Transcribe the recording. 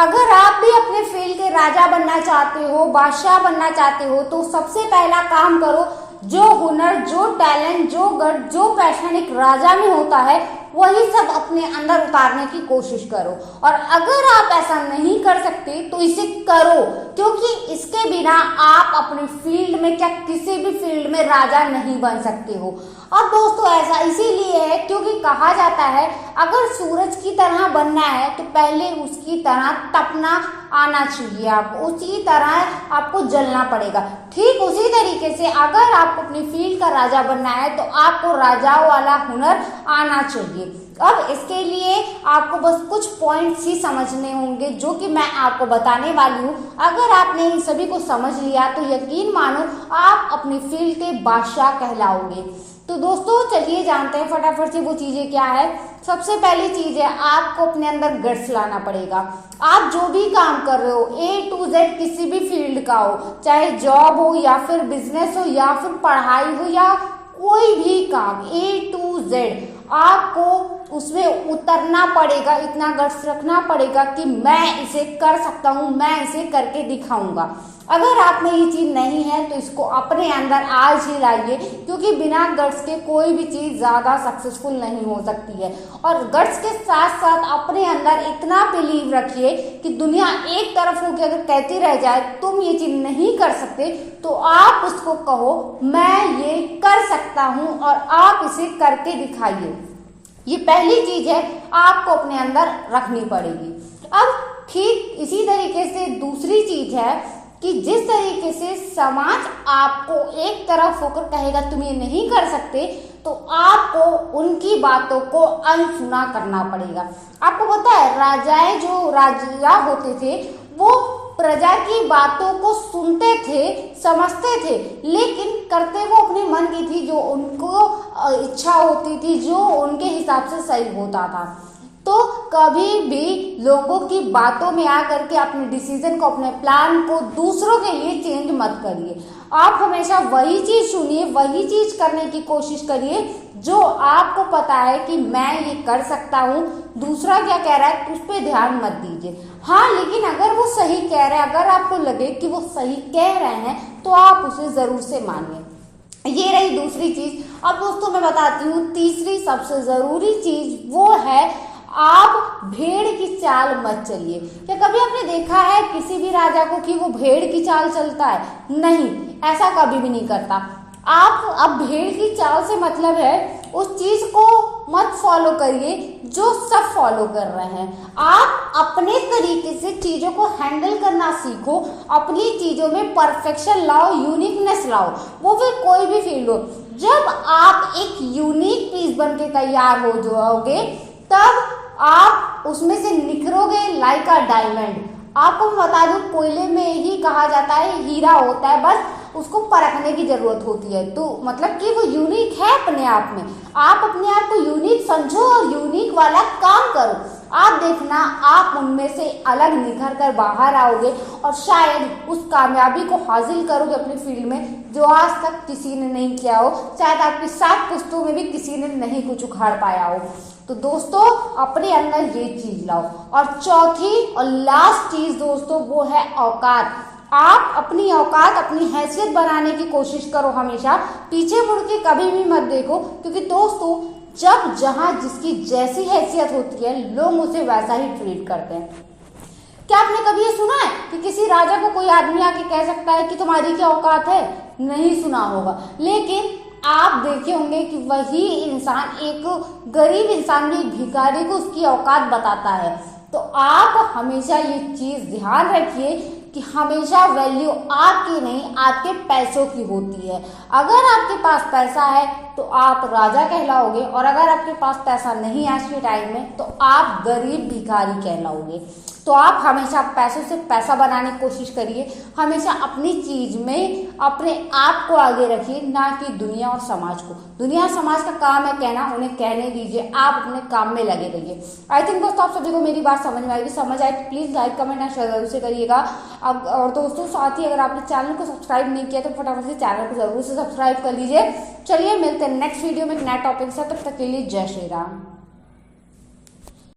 अगर आप भी अपने फील्ड के राजा बनना चाहते हो, बादशाह बनना चाहते हो, तो सबसे पहला काम करो, जो हुनर, जो टैलेंट, जो गट, जो पैशन एक राजा में होता है वही सब अपने अंदर उतारने की कोशिश करो। और अगर आप ऐसा नहीं कर सकते तो इसे करो, क्योंकि इसके बिना आप अपने फील्ड में, क्या किसी भी फील्ड में राजा नहीं बन सकते हो। और दोस्तों ऐसा इसीलिए है क्योंकि कहा जाता है अगर सूरज की तरह बनना है तो पहले उसकी तरह तपना आना चाहिए, आपको उसी तरह आपको जलना पड़ेगा। ठीक उसी तरीके से अगर आपको अपनी फील्ड का राजा बनना है तो आपको राजाओं वाला हुनर आना चाहिए। अब इसके लिए आपको बस कुछ पॉइंट्स ही समझने होंगे जो कि मैं आपको बताने वाली हूँ। अगर आपने इन सभी को समझ लिया तो यकीन मानो आप अपनी फील्ड के बादशाह कहलाओगे। तो दोस्तों चलिए जानते हैं फटाफट से वो चीजें क्या है। सबसे पहली चीज है आपको अपने अंदर गट्स लाना पड़ेगा। आप जो भी काम कर रहे हो A to Z किसी भी फील्ड का हो, चाहे जॉब हो या फिर बिजनेस हो या फिर पढ़ाई हो या कोई भी काम A to Z, आपको उसमें उतरना पड़ेगा, इतना गट्स रखना पड़ेगा कि मैं इसे कर सकता हूँ, मैं इसे करके दिखाऊंगा। अगर आप में ये चीज नहीं है तो इसको अपने अंदर आज ही लाइए, क्योंकि बिना गट्स के कोई भी चीज ज्यादा सक्सेसफुल नहीं हो सकती है। और गट्स के साथ साथ अपने अंदर इतना बिलीव रखिए कि दुनिया एक तरफ होकर अगर कहती रह जाए तुम ये चीज नहीं कर सकते, तो आप उसको कहो मैं ये कर सकता हूँ और आप इसे करके दिखाइए। ये पहली चीज है आपको अपने अंदर रखनी पड़ेगी। अब ठीक इसी तरीके से दूसरी चीज है कि जिस तरीके से समाज आपको एक तरफ होकर कहेगा तुम ये नहीं कर सकते, तो आपको उनकी बातों को अनसुना करना पड़ेगा। आपको पता है राजाएं, जो राजा होते थे वो प्रजा की बातों को सुनते थे, समझते थे, लेकिन करते वो अपने मन की थी, जो उनको इच्छा होती थी, जो उनके हिसाब से सही होता था। तो कभी भी लोगों की बातों में आकर के अपने डिसीजन को, अपने प्लान को दूसरों के लिए चेंज मत करिए। आप हमेशा वही चीज सुनिए, वही चीज करने की कोशिश करिए जो आपको पता है कि मैं ये कर सकता हूँ। दूसरा क्या कह रहा है उस पर ध्यान मत दीजिए। हाँ, लेकिन अगर वो सही कह रहे हैं, अगर आपको लगे कि वो सही कह रहे हैं, तो आप उसे जरूर से मानिए। ये रही दूसरी चीज। अब दोस्तों मैं बताती हूँ तीसरी सबसे जरूरी चीज, वो है आप भेड़ की चाल मत चलिए। क्या कभी आपने देखा है किसी भी राजा को कि वो भेड़ की चाल चलता है? नहीं, ऐसा कभी भी नहीं करता। आप अब भेड़ की चाल से मतलब है उस चीज को मत फॉलो करिए जो सब फॉलो कर रहे हैं। आप अपने तरीके से चीजों को हैंडल करना सीखो, अपनी चीजों में परफेक्शन लाओ, यूनिकनेस लाओ, वो फिर कोई भी फील्ड हो। जब आप एक यूनिक पीस बन के तैयार हो जाओगे तब आप उसमें से निखरोगे लाइक अ डायमंड। आपको मैं बता दूं कोयले में ही कहा जाता है हीरा होता है, बस उसको परखने की जरूरत होती है। तो मतलब कि वो यूनिक है अपने आप में। आप अपने आप को यूनिक समझो और यूनिक वाला काम करो। आप देखना आप उनमें से अलग निखर कर बाहर आओगे और शायद उस कामयाबी को हासिल करोगे अपने फील्ड में जो आज तक किसी ने नहीं किया हो। शायद आपकी 7 पुश्तों में भी किसी ने नहीं कुछ उखाड़ पाया हो। तो दोस्तों अपने अंदर ये चीज लाओ। और चौथी और लास्ट चीज दोस्तों वो है औकात। आप अपनी औकात, अपनी हैसियत बनाने की कोशिश करो। हमेशा पीछे मुड़ के कभी भी मत देखो, क्योंकि दोस्तों जब जहां जिसकी जैसी हैसियत होती है लोग उसे वैसा ही ट्रीट करते हैं। क्या आपने कभी ये सुना है कि किसी राजा को कोई आदमी आके कह सकता है कि तुम्हारी क्या औकात है? नहीं सुना होगा। लेकिन आप देखे होंगे कि वही इंसान एक गरीब इंसान भी, भिखारी को उसकी औकात बताता है। तो आप हमेशा ये चीज ध्यान रखिए कि हमेशा वैल्यू आपकी नहीं आपके पैसों की होती है। अगर आपके पास पैसा है तो आप राजा कहलाओगे, और अगर आपके पास पैसा नहीं है आज के टाइम में तो आप गरीब भिखारी कहलाओगे। तो आप हमेशा पैसों से पैसा बनाने की कोशिश करिए। हमेशा अपनी चीज में अपने आप को आगे रखिए, ना कि दुनिया और समाज को। दुनिया समाज का काम है कहना, उन्हें कहने दीजिए, आप अपने काम में लगे रहिए। आई थिंक दोस्तों आप सभी को मेरी बात समझ में आएगी। समझ आए तो प्लीज लाइक, कमेंट और शेयर जरूर से करिएगा। अब और दोस्तों साथ ही अगर आपने चैनल को सब्सक्राइब नहीं किया तो फटाफट से चैनल को जरूर से सब्सक्राइब कर लीजिए। चलिए मिलते हैं नेक्स्ट वीडियो में एक नया टॉपिक से। तब तक के लिए जय श्री राम।